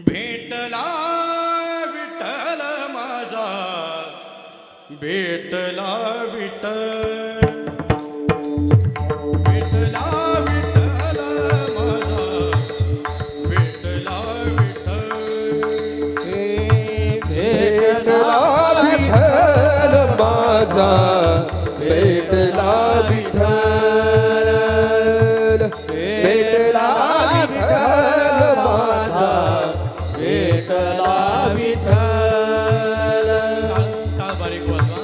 भेटला विठ्ठल माझा, भेटला विठ्ठल, भेटला विठ्ठल माझा, भेटला विठ्ठल, भेटला विठ्ठल माझा, भेटला विठ्ठल, भेटला विठ्ठल माझा, भेटला विठ्ठल. टाळ बारीक वाजवा.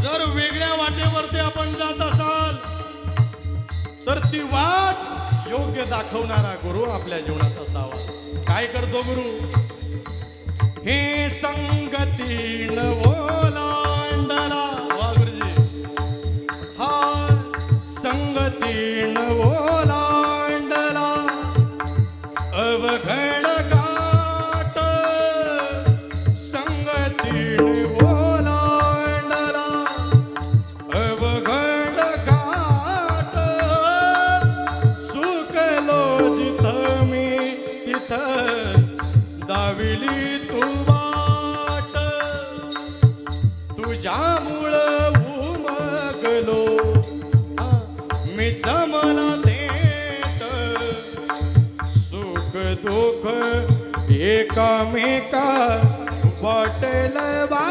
जर वेगळ्या वाटेवरती आपण जात असाल तर ती वाट योग्य दाखवणारा गुरु आपल्या जीवनात असावा. काय करतो गुरु? हे संगतीन ओलांडला, वा गुरुजी, हा संगतीन ओलांडला अवघड घाट, संगतीन ओलांडला अवघड घाट, सुखलो जिथं मी तिथं दाविली तू वाट, तुझ्यामुळं उमगलो मी जमला थेट, सुख दुःख एकामेका वाटेल बा